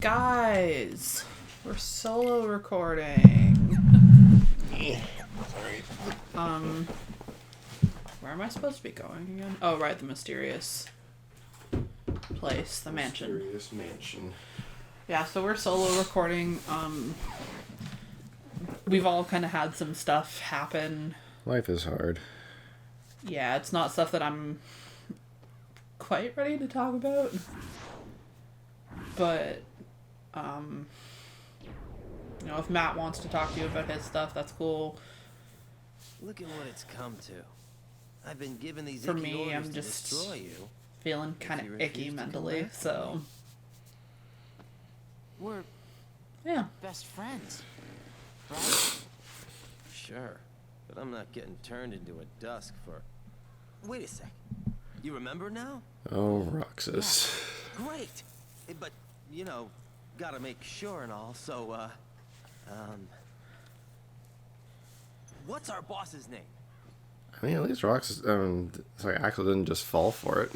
Guys, we're solo recording. Sorry. Where am I supposed to be going again? Oh, right, the mysterious place, the mansion. Mysterious mansion. Yeah, so we're solo recording. We've all kind of had some stuff happen. Life is hard. Yeah, it's not stuff that I'm quite ready to talk about. But, you know, if Matt wants to talk to you about his stuff, that's cool. Look at what it's come to. I've been given these For icky me, orders I'm to just destroy you. feeling kind you of refuse icky to come mentally, back to so me. We're yeah. best friends, right? Sure, but I'm not getting turned into a dusk for... Wait a sec. You remember now? Oh, Roxas. Great. But, you know, gotta make sure and all, so, what's our boss's name? I mean, at least Roxas, sorry, Axel didn't just fall for it.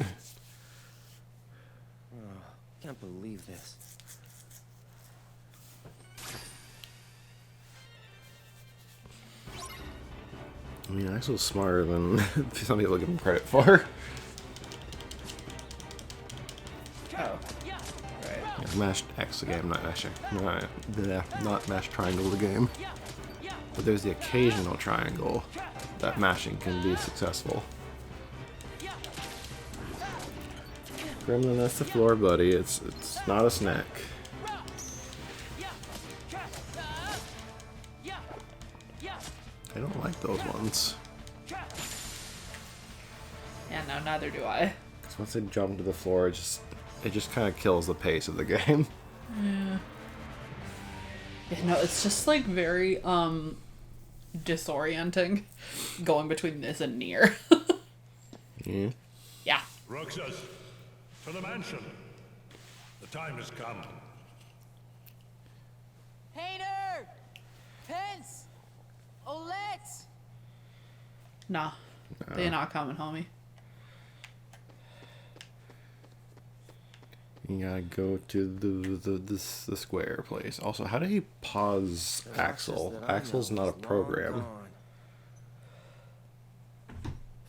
Oh, can't believe this. I mean, Axel's smarter than some people give him credit for. Oh, right. Yeah, mashed X the game, not mash, not mash triangle the game. But there's the occasional triangle that mashing can be successful. Gremlin, that's the floor, buddy. It's not a snack. I don't like those ones. Yeah, no, neither do I. So once they jump to the floor, it just kind of kills the pace of the game. Yeah, no, it's just like very disorienting going between this and Nier. Yeah. Yeah. Roxas, for the mansion. The time has come. Heyner! Pence! Olette! Nah. They're not coming, homie. You gotta go to the square place. Also, how did he pause The Axel? Roxas that I Axel's know not a is long program. gone.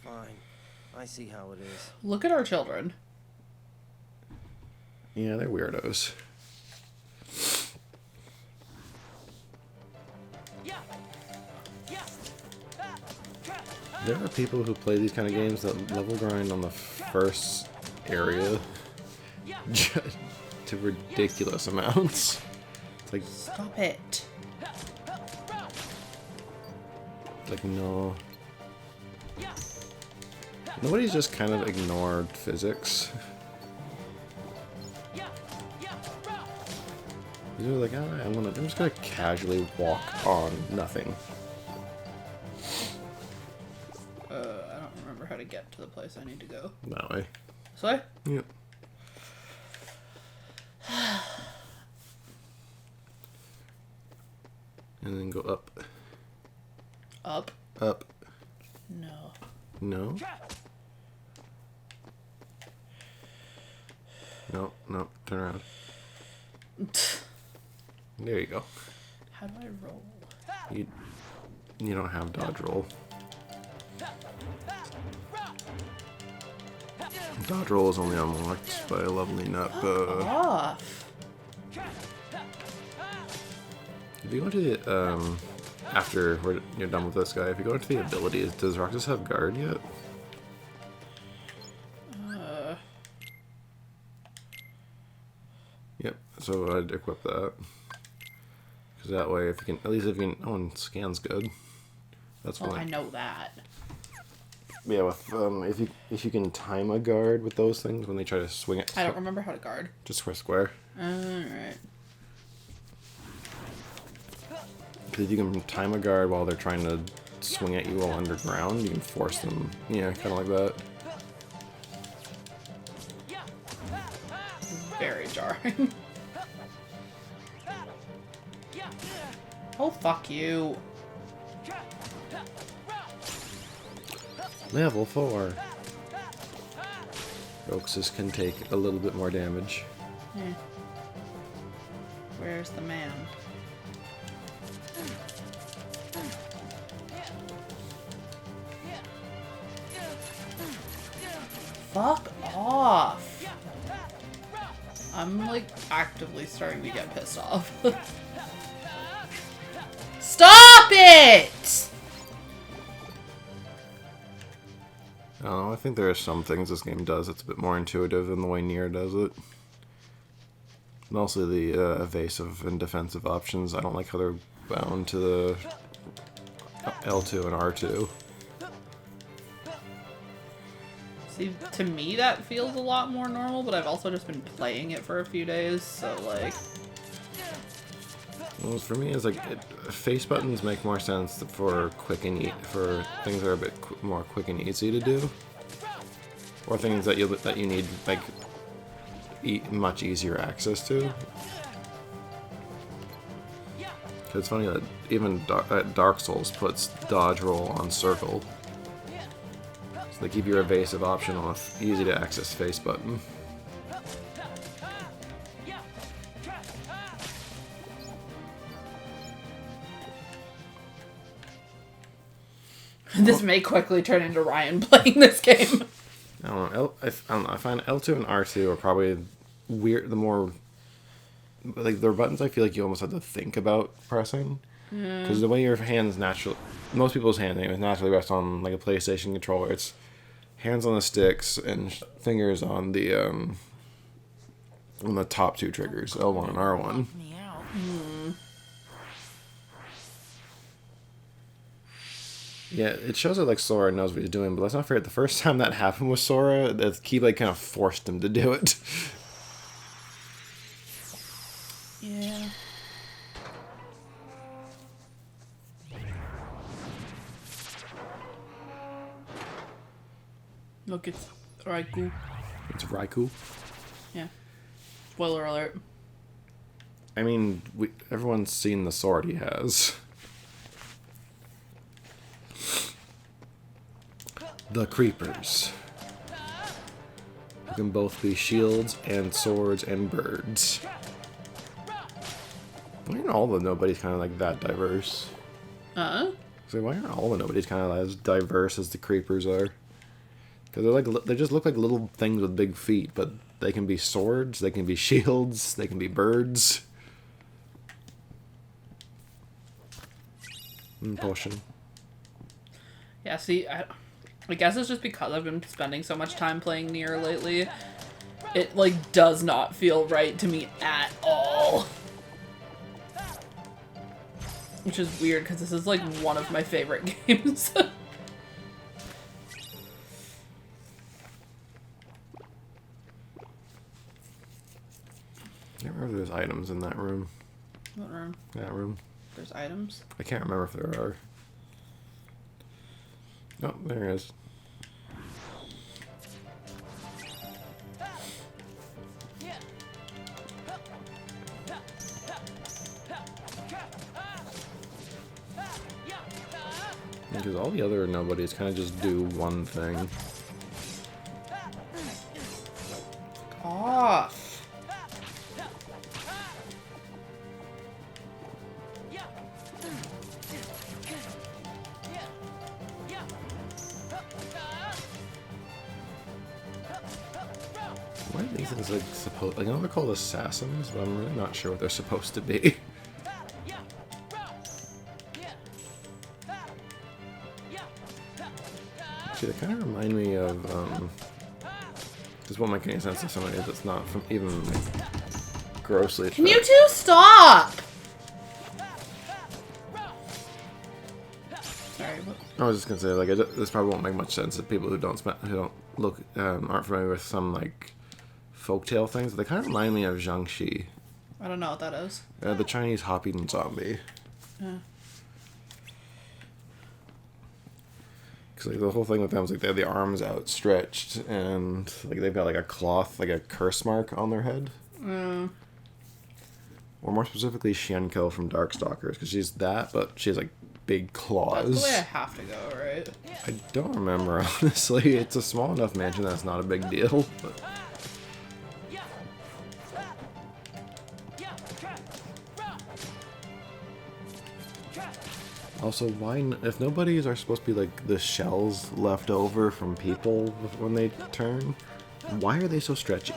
Fine. I see how it is. Look at our children. Yeah, they're weirdos. There are people who play these kind of games that level grind on the first area just to ridiculous amounts. It's Stop it. like no. Nobody's just kind of ignored physics. They're like, oh, I'm just gonna casually walk on nothing. I don't remember how to get to the place I need to go. That way. This way? Yep. And then go up. Up? Up. No. No? No, no, turn around. There you go. How do I roll? You don't have dodge roll. Dodge roll is only unlocked by leveling up. Off. If you go to the, after you're done with this guy, if you go into the abilities, does Roxas have guard yet? Yep, so I'd equip that. Because that way, if you can, at least if you can, oh, and scan's good. That's Well, fine. I know that. Yeah, with, if you can time a guard with those things when they try to swing it. I don't remember how to guard. Just press square. Alright. Because if you can time a guard while they're trying to swing at you while underground, you can force them. Yeah, kind of like that. Very jarring. Oh, fuck you. Level 4. Roxas can take a little bit more damage. Yeah. Where's the man? Fuck off! I'm like actively starting to get pissed off. Stop it! I don't know, I think there are some things this game does that's a bit more intuitive than the way Nier does it. Mostly the evasive and defensive options. I don't like how they're bound to the L2 and R2. See, to me that feels a lot more normal, but I've also just been playing it for a few days, so like... Well, for me, it's like face buttons make more sense for quick and for things that are a bit more quick and easy to do, or things that you need like much easier access to. Cause it's funny that even Dark Souls puts dodge roll on circle, so they keep your evasive option on an easy to access face button. This may quickly turn into Ryan playing this game. I don't know. I find L2 and R2 are probably weird. The more like they're buttons, I feel like you almost have to think about pressing, because the way your hands naturally, most people's hands anyways, naturally rest on like a PlayStation controller. It's hands on the sticks and fingers on the top two triggers, L1 and R1. Me out. Yeah, it shows that like Sora knows what he's doing, but let's not forget the first time that happened with Sora, the Keyblade kind of forced him to do it. Yeah. Look, it's Raikou. It's Raikou. Yeah. Spoiler alert. I mean, everyone's seen the sword he has. The creepers. Who can both be shields and swords and birds. Why aren't all the nobodies kind of like that diverse? So why aren't all the nobodies kind of as diverse as the creepers are? Because they just look like little things with big feet, but they can be swords, they can be shields, they can be birds. Potion. Yeah, see, I guess it's just because I've been spending so much time playing Nier lately. It, like, does not feel right to me at all. Which is weird, because this is, like, one of my favorite games. I can't remember if there's items in that room. What room? That room. There's items? I can't remember if there are. Oh, there it is. Because all the other nobodies kind of just do one thing. Off. Why are these things like supposed? Like I know they're called assassins, but I'm really not sure what they're supposed to be. Actually, they kind of remind me of. This won't make any sense to somebody that's not from even like, grossly. Can you two stop? Sorry, what? I was just gonna say like this probably won't make much sense to people who don't look aren't familiar with some like folktale things. They kind of remind me of Jiangxi, I don't know what that is. the Chinese hopping zombie. Yeah. Because like the whole thing with them is like they have the arms outstretched and like they've got like a cloth, like a curse mark on their head. Or more specifically, Xianko from Darkstalkers, because she's that, but she has like big claws. That's the way I have to go, right? I don't remember, honestly. It's a small enough mansion that it's not a big deal. But... Also, if nobodies are supposed to be like the shells left over from people when they turn, why are they so stretchy?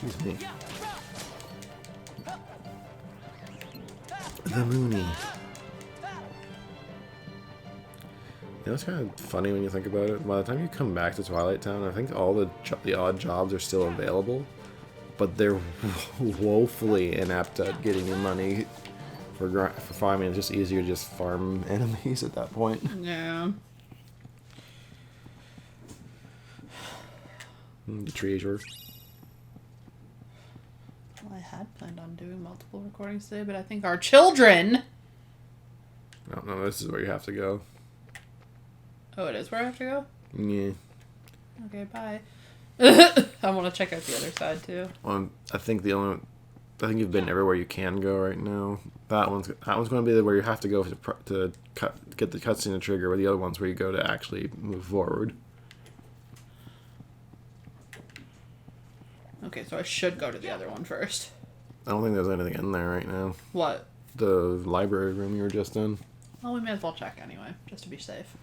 Excuse me. The Mooney. You know, it's kind of funny when you think about it. By the time you come back to Twilight Town, I think all the odd jobs are still available, but they're woefully inept at getting you money for farming. It's just easier to just farm enemies at that point. Yeah. The treasure. Well, I had planned on doing multiple recordings today, but I think our children... No, this is where you have to go. Oh, it is where I have to go? Yeah. Okay, bye. I want to check out the other side, too. Well, I think you've been everywhere you can go right now. That one's going to be where you have to go to get the cutscene to trigger, where the other one's where you go to actually move forward. Okay, so I should go to the other one first. I don't think there's anything in there right now. What? The library room you were just in. Well, we may as well check anyway, just to be safe.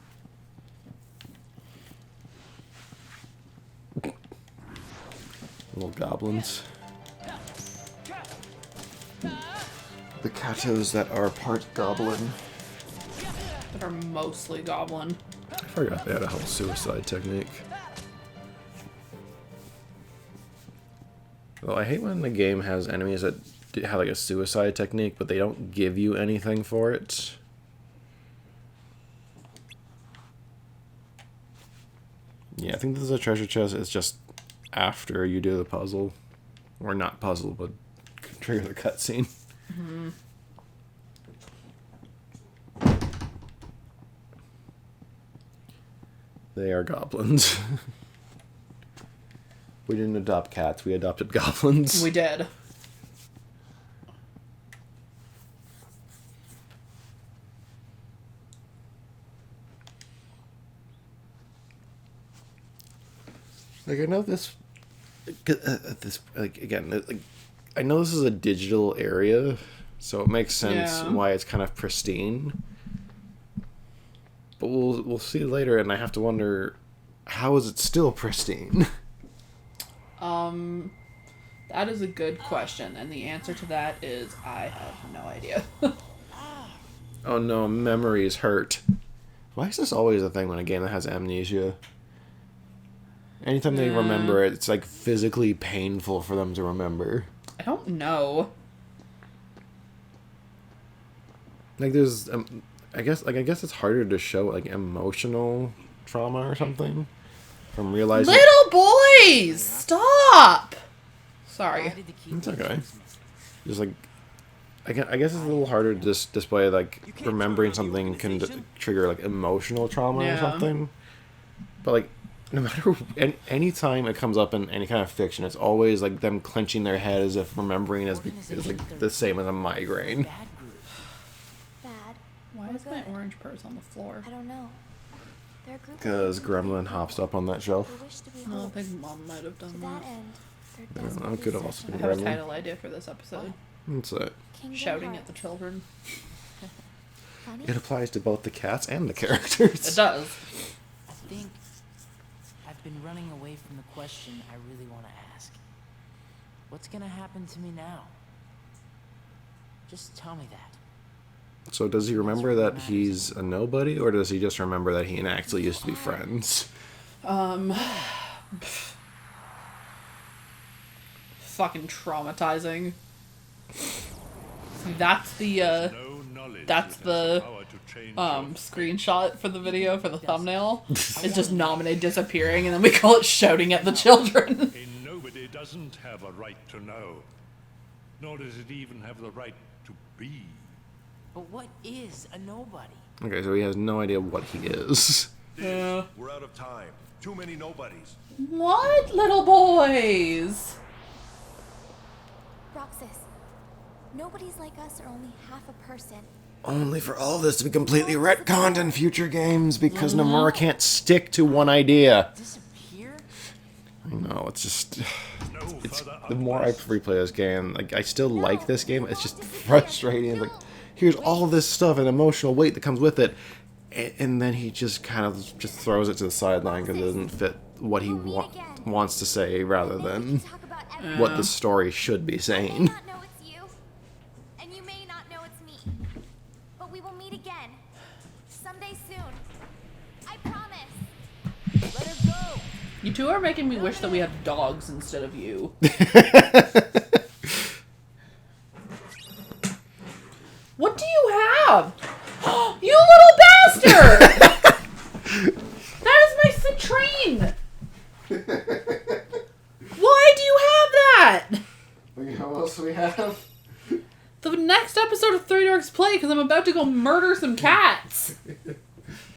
Little goblins. The katos that are part goblin. That are mostly goblin. I forgot they had a whole suicide technique. Well, I hate when the game has enemies that have like a suicide technique, but they don't give you anything for it. Yeah, I think this is a treasure chest. It's just after you do the puzzle. Or not puzzle, but trigger the cutscene. Mm-hmm. They are goblins. We didn't adopt cats, we adopted goblins. We did. Like, I know this like, again, like, I know this is a digital area, so it makes sense why it's kind of pristine. But we'll see later, and I have to wonder, how is it still pristine? That is a good question, and the answer to that is I have no idea. Oh no, memories hurt. Why is this always a thing when a game that has amnesia? Anytime they remember it, it's like physically painful for them to remember. I don't know. Like there's, I guess it's harder to show like emotional trauma or something from realizing. Little boys, stop. Sorry. It's okay. Just like, I guess it's a little harder to display like remembering something can trigger like emotional trauma or something. But like, no matter any time it comes up in any kind of fiction, it's always like them clenching their head as if remembering is like the same as a migraine. Bad. Why is my orange purse on the floor? I don't know. They're a group of Because people Gremlin hops up on that shelf. who wish to be No, I hopes. think Mom might have To done that that. end, they're I don't know, it desperately could have also I been have a Gremlin. title idea for this episode. That's it. Kingdom Shouting at the Hearts. children. Funny? It applies to both the cats and the characters. It does. I think I've been running away from the question I really want to ask. What's gonna happen to me now? Just tell me that. So does he remember that he's a nobody, or does he just remember that he and Axel used to be friends? Fucking traumatizing. That's the No knowledge that's that has the power to change screenshot for the video for the thumbnail. It's just Nominee disappearing, and then we call it shouting at the children. A nobody doesn't have a right to know, nor does it even have the right to be. But what is a nobody? Okay, so he has no idea what he is. Yeah. We're out of time. Too many nobodies. What, little boys? Roxas, Nobody's like us or only half a person. Only for all this to be completely retconned in future games because Nomura can't stick to one idea. Disappear? I know, it's just... No It's further the more I advice. replay this game, like I still like this game. It's just frustrating. Like, here's all this stuff and emotional weight that comes with it, and then he just kind of just throws it to the sideline because it doesn't fit what he wants to say, rather than what the story should be I may saying. not know it's you, and you may not know it's me, but we will meet again someday soon. I promise. Let her go! You two are making me wish that we had dogs instead of you. What do you have? You little bastard! That is my citrine! Why do you have that? What else do we have? The next episode of Three Dorks Play, because I'm about to go murder some cats.